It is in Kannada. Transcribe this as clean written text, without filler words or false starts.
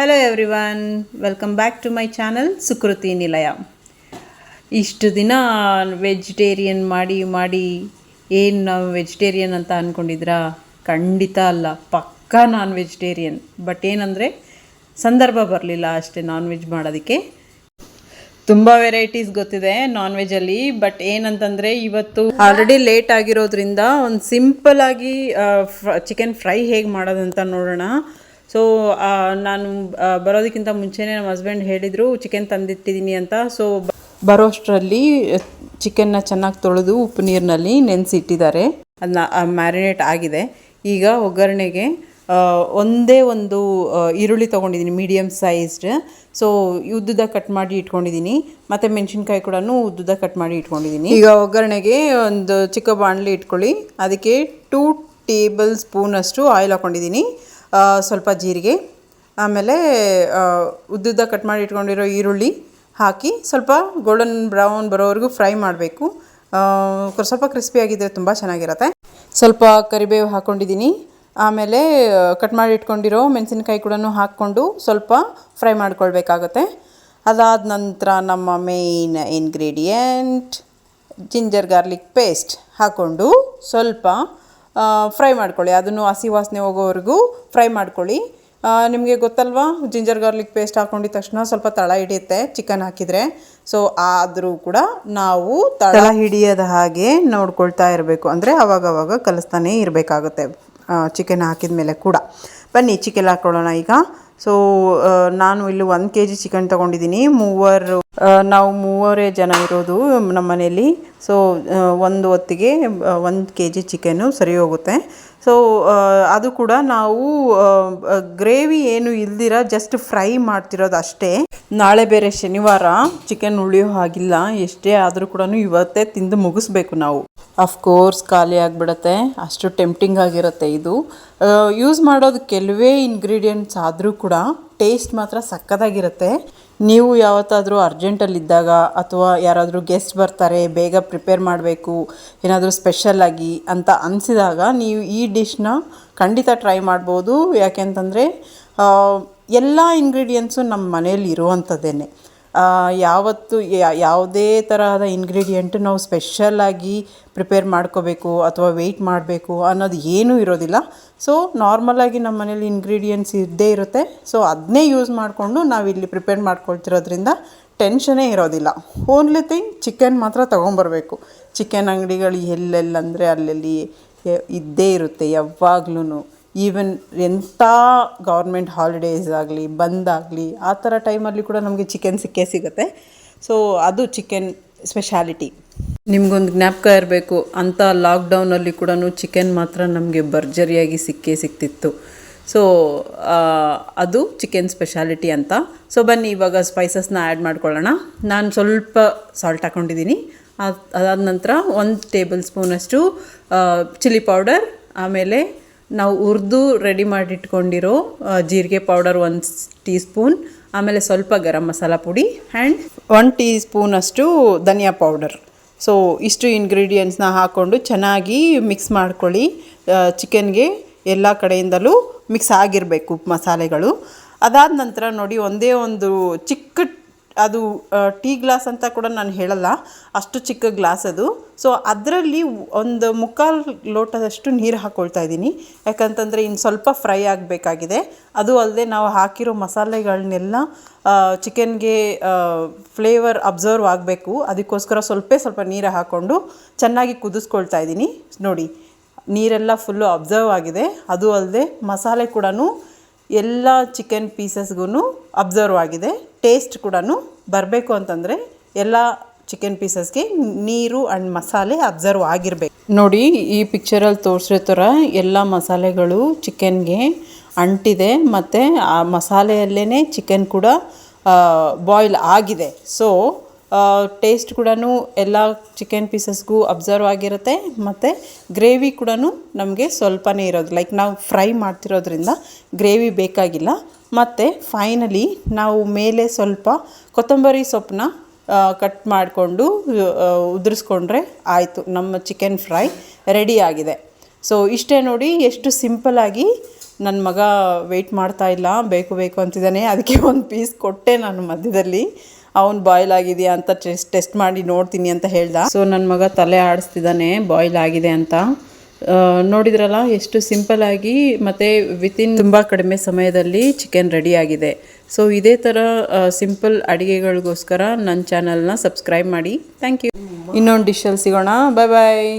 Hello everyone, welcome back to my channel Sukriti Nilaya. ಇಷ್ಟು ದಿನ ವೆಜಿಟೇರಿಯನ್ ಮಾಡಿ ಏನು ನಾವು ವೆಜಿಟೇರಿಯನ್ ಅಂತ ಅಂದ್ಕೊಂಡಿದ್ರಾ? ಖಂಡಿತ ಅಲ್ಲ, ಪಕ್ಕಾ ನಾನ್ ವೆಜಿಟೇರಿಯನ್. ಬಟ್ ಏನಂದರೆ ಸಂದರ್ಭ ಬರಲಿಲ್ಲ ಅಷ್ಟೇ ನಾನ್ ವೆಜ್ ಮಾಡೋದಕ್ಕೆ. ತುಂಬ ವೆರೈಟೀಸ್ ಗೊತ್ತಿದೆ ನಾನ್ ವೆಜ್ಜಲ್ಲಿ. ಬಟ್ ಏನಂತಂದರೆ ಇವತ್ತು ಆಲ್ರೆಡಿ ಲೇಟ್ ಆಗಿರೋದ್ರಿಂದ ಒಂದು ಸಿಂಪಲ್ಲಾಗಿ ಚಿಕನ್ ಫ್ರೈ ಹೇಗೆ ಮಾಡೋದಂತ ನೋಡೋಣ. ಸೊ ನಾನು ಬರೋದಕ್ಕಿಂತ ಮುಂಚೆನೇ ನಮ್ಮ ಹಸ್ಬೆಂಡ್ ಹೇಳಿದರು ಚಿಕನ್ ತಂದಿಟ್ಟಿದ್ದೀನಿ ಅಂತ. ಸೊ ಬರೋಷ್ಟರಲ್ಲಿ ಚಿಕನ್ನ ಚೆನ್ನಾಗಿ ತೊಳೆದು ಉಪ್ಪು ನೀರಿನಲ್ಲಿ ನೆನೆಸಿಟ್ಟಿದ್ದಾರೆ. ಅದನ್ನ ಮ್ಯಾರಿನೇಟ್ ಆಗಿದೆ. ಈಗ ಒಗ್ಗರಣೆಗೆ ಒಂದೇ ಒಂದು ಈರುಳ್ಳಿ ತೊಗೊಂಡಿದ್ದೀನಿ, ಮೀಡಿಯಮ್ ಸೈಜ್ಡ್. ಸೊ ಉದ್ದುದ ಕಟ್ ಮಾಡಿ ಇಟ್ಕೊಂಡಿದ್ದೀನಿ. ಮತ್ತು ಮೆಣಸಿನ್ಕಾಯಿ ಕೂಡ ಉದ್ದುದ ಕಟ್ ಮಾಡಿ ಇಟ್ಕೊಂಡಿದ್ದೀನಿ. ಈಗ ಒಗ್ಗರಣೆಗೆ ಒಂದು ಚಿಕ್ಕ ಬಾಣಲಿ ಇಟ್ಕೊಳ್ಳಿ. ಅದಕ್ಕೆ 2 ಟೇಬಲ್ ಸ್ಪೂನಷ್ಟು ಆಯಿಲ್ ಹಾಕ್ಕೊಂಡಿದ್ದೀನಿ. ಸ್ವಲ್ಪ ಜೀರಿಗೆ, ಆಮೇಲೆ ಉದ್ದುದ್ದ ಕಟ್ ಮಾಡಿ ಇಟ್ಕೊಂಡಿರೋ ಈರುಳ್ಳಿ ಹಾಕಿ ಸ್ವಲ್ಪ ಗೋಲ್ಡನ್ ಬ್ರೌನ್ ಬರೋವರೆಗೂ ಫ್ರೈ ಮಾಡಬೇಕು. ಸ್ವಲ್ಪ ಕ್ರಿಸ್ಪಿಯಾಗಿದ್ದರೆ ತುಂಬ ಚೆನ್ನಾಗಿರುತ್ತೆ. ಸ್ವಲ್ಪ ಕರಿಬೇವು ಹಾಕ್ಕೊಂಡಿದ್ದೀನಿ. ಆಮೇಲೆ ಕಟ್ ಮಾಡಿ ಇಟ್ಕೊಂಡಿರೋ ಮೆಣಸಿನ್ಕಾಯಿ ಕೂಡ ಹಾಕ್ಕೊಂಡು ಸ್ವಲ್ಪ ಫ್ರೈ ಮಾಡ್ಕೊಳ್ಬೇಕಾಗತ್ತೆ. ಅದಾದ ನಂತರ ನಮ್ಮ main ingredient ginger garlic paste ಹಾಕ್ಕೊಂಡು ಸ್ವಲ್ಪ ಫ್ರೈ ಮಾಡ್ಕೊಳ್ಳಿ. ಅದನ್ನು ಹಸಿ ವಾಸನೆ ಹೋಗೋವರೆಗೂ ಫ್ರೈ ಮಾಡ್ಕೊಳ್ಳಿ. ನಿಮಗೆ ಗೊತ್ತಲ್ವಾ, ಜಿಂಜರ್ ಗಾರ್ಲಿಕ್ ಪೇಸ್ಟ್ ಹಾಕ್ಕೊಂಡಿದ ತಕ್ಷಣ ಸ್ವಲ್ಪ ತಳ ಹಿಡಿಯುತ್ತೆ ಚಿಕನ್ ಹಾಕಿದರೆ. ಸೊ ಆದರೂ ಕೂಡ ನಾವು ತಳ ಹಿಡಿಯೋದ ಹಾಗೆ ನೋಡ್ಕೊಳ್ತಾ ಇರಬೇಕು. ಅಂದರೆ ಅವಾಗವಾಗ ಕಲಿಸ್ತಾನೇ ಇರಬೇಕಾಗುತ್ತೆ ಚಿಕನ್ ಹಾಕಿದ ಮೇಲೆ ಕೂಡ. ಬನ್ನಿ ಚಿಕನ್ ಹಾಕ್ಕೊಳ್ಳೋಣ ಈಗ. ಸೊ ನಾನು ಇಲ್ಲಿ 1 kg ಚಿಕನ್ ತೊಗೊಂಡಿದ್ದೀನಿ. ನಾವು 3 ಜನ ಇರೋದು ನಮ್ಮ ಮನೆಯಲ್ಲಿ. ಸೊ ಒಂದು ಹೊತ್ತಿಗೆ 1 kg ಚಿಕನ್ನು ಸರಿ ಹೋಗುತ್ತೆ. ಸೊ ಅದು ಕೂಡ ನಾವು ಗ್ರೇವಿ ಏನು ಇಲ್ದಿರ ಜಸ್ಟ್ ಫ್ರೈ ಮಾಡ್ತಿರೋದು ಅಷ್ಟೇ. ನಾಳೆ ಬೇರೆ ಶನಿವಾರ, ಚಿಕನ್ ಉಳಿಯೋ ಹಾಗಿಲ್ಲ. ಎಷ್ಟೇ ಆದರೂ ಕೂಡ ಇವತ್ತೇ ತಿಂದು ಮುಗಿಸ್ಬೇಕು ನಾವು. ಅಫ್ಕೋರ್ಸ್ ಖಾಲಿ ಆಗಿಬಿಡತ್ತೆ, ಅಷ್ಟು ಟೆಂಪ್ಟಿಂಗ್ ಆಗಿರುತ್ತೆ ಇದು. ಯೂಸ್ ಮಾಡೋದು ಕೆಲವೇ ಇಂಗ್ರೀಡಿಯೆಂಟ್ಸ್ ಆದರೂ ಕೂಡ ಟೇಸ್ಟ್ ಮಾತ್ರ ಸಕ್ಕತ್ತಾಗಿರುತ್ತೆ. ನೀವು ಯಾವತ್ತಾದರೂ ಅರ್ಜೆಂಟಲ್ಲಿದ್ದಾಗ ಅಥವಾ ಯಾರಾದರೂ ಗೆಸ್ಟ್ ಬರ್ತಾರೆ, ಬೇಗ ಪ್ರಿಪೇರ್ ಮಾಡಬೇಕು, ಏನಾದರೂ ಸ್ಪೆಷಲ್ಲಾಗಿ ಅಂತ ಅನಿಸಿದಾಗ ನೀವು ಈ ಡಿಶ್ನ ಖಂಡಿತ ಟ್ರೈ ಮಾಡ್ಬೋದು. ಯಾಕೆಂತಂದರೆ ಎಲ್ಲ ಇಂಗ್ರೀಡಿಯೆಂಟ್ಸು ನಮ್ಮ ಮನೇಲಿ ಇರುವಂಥದ್ದೇ. ಯಾವತ್ತು ಯಾವುದೇ ತರಹದ ಇಂಗ್ರೀಡಿಯೆಂಟು ನಾವು ಸ್ಪೆಷಲ್ಲಾಗಿ ಪ್ರಿಪೇರ್ ಮಾಡ್ಕೋಬೇಕು ಅಥವಾ ವೆಯ್ಟ್ ಮಾಡಬೇಕು ಅನ್ನೋದು ಏನೂ ಇರೋದಿಲ್ಲ. ಸೊ ನಾರ್ಮಲಾಗಿ ನಮ್ಮ ಮನೇಲಿ ಇಂಗ್ರೀಡಿಯೆಂಟ್ಸ್ ಇದ್ದೇ ಇರುತ್ತೆ. ಸೊ ಅದನ್ನೇ ಯೂಸ್ ಮಾಡಿಕೊಂಡು ನಾವಿಲ್ಲಿ ಪ್ರಿಪೇರ್ ಮಾಡ್ಕೊಳ್ತಿರೋದ್ರಿಂದ ಟೆನ್ಷನೇ ಇರೋದಿಲ್ಲ. ಓನ್ಲಿ ಥಿಂಗ್ ಚಿಕನ್ ಮಾತ್ರ ತೊಗೊಂಬರ್ಬೇಕು. ಚಿಕನ್ ಅಂಗಡಿಗಳು ಎಲ್ಲೆಲ್ಲಂದರೆ ಅಲ್ಲಲ್ಲಿ ಇದ್ದೇ ಇರುತ್ತೆ ಯಾವಾಗ್ಲೂ. ಈವನ್ ಎಂಥ ಗೌರ್ಮೆಂಟ್ ಹಾಲಿಡೇಸ್ ಆಗಲಿ, ಬಂದಾಗಲಿ, ಆ ಥರ ಟೈಮಲ್ಲಿ ಕೂಡ ನಮಗೆ ಚಿಕನ್ ಸಿಗುತ್ತೆ. ಸೊ ಅದು ಚಿಕನ್ ಸ್ಪೆಷಾಲಿಟಿ. ನಿಮಗೊಂದು ಜ್ಞಾಪಕ ಇರಬೇಕು, ಅಂಥ ಲಾಕ್ಡೌನಲ್ಲಿ ಕೂಡ ಚಿಕನ್ ಮಾತ್ರ ನಮಗೆ ಭರ್ಜರಿಯಾಗಿ ಸಿಕ್ತಿತ್ತು. ಸೊ ಅದು ಚಿಕನ್ ಸ್ಪೆಷಾಲಿಟಿ ಅಂತ. ಸೊ ಬನ್ನಿ ಇವಾಗ ಸ್ಪೈಸಸ್ನ ಆ್ಯಡ್ ಮಾಡ್ಕೊಳ್ಳೋಣ. ನಾನು ಸ್ವಲ್ಪ ಸಾಲ್ಟ್ ಹಾಕ್ಕೊಂಡಿದ್ದೀನಿ. ಅದಾದ ನಂತರ 1 ಟೇಬಲ್ ಸ್ಪೂನಷ್ಟು ಚಿಲ್ಲಿ ಪೌಡರ್, ಆಮೇಲೆ ನಾವು ಹುರಿದು ರೆಡಿ ಮಾಡಿಟ್ಕೊಂಡಿರೋ ಜೀರಿಗೆ ಪೌಡರ್ 1 ಟೀ ಸ್ಪೂನ್, ಆಮೇಲೆ ಸ್ವಲ್ಪ ಗರಂ ಮಸಾಲ ಪುಡಿ ಆ್ಯಂಡ್ 1 ಟೀ ಸ್ಪೂನಷ್ಟು ಧನಿಯಾ ಪೌಡರ್. ಸೊ ಇಷ್ಟು ಇಂಗ್ರೀಡಿಯೆಂಟ್ಸ್ನ ಹಾಕ್ಕೊಂಡು ಚೆನ್ನಾಗಿ ಮಿಕ್ಸ್ ಮಾಡ್ಕೊಳ್ಳಿ. ಚಿಕನ್ಗೆ ಎಲ್ಲ ಕಡೆಯಿಂದಲೂ ಮಿಕ್ಸ್ ಆಗಿರಬೇಕು ಮಸಾಲೆಗಳು. ಅದಾದ ನಂತರ ನೋಡಿ, ಒಂದೇ ಒಂದು ಚಿಕ್ಕ, ಅದು ಟೀ ಗ್ಲಾಸ್ ಅಂತ ಕೂಡ ನಾನು ಹೇಳಲ್ಲ, ಅಷ್ಟು ಚಿಕ್ಕ ಗ್ಲಾಸ್ ಅದು. ಸೊ ಅದರಲ್ಲಿ 1/4 ಲೋಟದಷ್ಟು ನೀರು ಹಾಕ್ಕೊಳ್ತಾ ಇದ್ದೀನಿ. ಯಾಕಂತಂದರೆ ಇನ್ನು ಸ್ವಲ್ಪ ಫ್ರೈ ಆಗಬೇಕಾಗಿದೆ. ಅದು ಅಲ್ಲದೆ ನಾವು ಹಾಕಿರೋ ಮಸಾಲೆಗಳನ್ನೆಲ್ಲ ಚಿಕನ್ಗೆ ಫ್ಲೇವರ್ ಅಬ್ಸರ್ವ್ ಆಗಬೇಕು. ಅದಕ್ಕೋಸ್ಕರ ಸ್ವಲ್ಪ ನೀರು ಹಾಕ್ಕೊಂಡು ಚೆನ್ನಾಗಿ ಕುದಿಸ್ಕೊಳ್ತಾ ಇದ್ದೀನಿ. ನೋಡಿ, ನೀರೆಲ್ಲ ಫುಲ್ಲು ಅಬ್ಸರ್ವ್ ಆಗಿದೆ. ಅದು ಅಲ್ಲದೆ ಮಸಾಲೆ ಕೂಡ ಎಲ್ಲ ಚಿಕನ್ ಪೀಸಸ್ಗೂ ಅಬ್ಸರ್ವ್ ಆಗಿದೆ. ಟೇಸ್ಟ್ ಕೂಡ ಬರಬೇಕು ಅಂತಂದರೆ ಎಲ್ಲ ಚಿಕನ್ ಪೀಸಸ್ಗೆ ನೀರು ಆ್ಯಂಡ್ ಮಸಾಲೆ ಅಬ್ಸರ್ವ್ ಆಗಿರಬೇಕು. ನೋಡಿ, ಈ ಪಿಕ್ಚರಲ್ಲಿ ತೋರಿಸಿರೋ ಥರ ಎಲ್ಲ ಮಸಾಲೆಗಳು ಚಿಕನ್ಗೆ ಅಂಟಿದೆ. ಮತ್ತು ಆ ಮಸಾಲೆಯಲ್ಲೇ ಚಿಕನ್ ಕೂಡ ಬಾಯ್ಲ್ ಆಗಿದೆ. ಸೊ ಟೇಸ್ಟ್ ಕೂಡ ಎಲ್ಲ ಚಿಕನ್ ಪೀಸಸ್ಗೂ ಅಬ್ಸರ್ವ್ ಆಗಿರುತ್ತೆ. ಮತ್ತು ಗ್ರೇವಿ ಕೂಡ ನಮಗೆ ಸ್ವಲ್ಪನೇ ಇರೋದು, ಲೈಕ್ ನಾವು ಫ್ರೈ ಮಾಡ್ತಿರೋದ್ರಿಂದ ಗ್ರೇವಿ ಬೇಕಾಗಿಲ್ಲ. ಮತ್ತು ಫೈನಲಿ ನಾವು ಮೇಲೆ ಸ್ವಲ್ಪ ಕೊತ್ತಂಬರಿ ಸೊಪ್ಪನ್ನ ಕಟ್ ಮಾಡಿಕೊಂಡು ಉದುರಿಸ್ಕೊಂಡ್ರೆ ಆಯಿತು, ನಮ್ಮ ಚಿಕನ್ ಫ್ರೈ ರೆಡಿ ಆಗಿದೆ. ಸೊ ಇಷ್ಟೇ ನೋಡಿ, ಎಷ್ಟು ಸಿಂಪಲ್ಲಾಗಿ ನನ್ನ ಮಗ ವೆಯ್ಟ್ ಮಾಡ್ತಾ ಇಲ್ಲ, ಬೇಕು ಬೇಕು ಅಂತಿದ್ದಾನೆ. ಅದಕ್ಕೆ ಒಂದು ಪೀಸ್ ಕೊಟ್ಟೆ ನಾನು ಮಧ್ಯದಲ್ಲಿ. ಅವ್ನು ಬಾಯ್ಲ್ ಆಗಿದೆಯಾ ಅಂತ ಟೆಸ್ಟ್ ಮಾಡಿ ನೋಡ್ತೀನಿ ಅಂತ ಹೇಳ್ದ. ಸೊ ನನ್ನ ಮಗ ತಲೆ ಆಡಿಸ್ತಿದ್ದಾನೆ ಬಾಯ್ಲ್ ಆಗಿದೆ ಅಂತ. ನೋಡಿದ್ರಲ್ಲ ಎಷ್ಟು ಸಿಂಪಲ್ಲಾಗಿ ಮತ್ತು ವಿತಿನ್ ತುಂಬ ಕಡಿಮೆ ಸಮಯದಲ್ಲಿ ಚಿಕನ್ ರೆಡಿ ಆಗಿದೆ. ಸೊ ಇದೇ ಥರ ಸಿಂಪಲ್ ಅಡುಗೆಗಳಿಗೋಸ್ಕರ ನನ್ನ ಚಾನಲ್ನ ಸಬ್ಸ್ಕ್ರೈಬ್ ಮಾಡಿ. Thank you. ಇನ್ನೊಂದು ಡಿಶಲ್ಲಿ ಸಿಗೋಣ. ಬಾಯ್ ಬಾಯ್.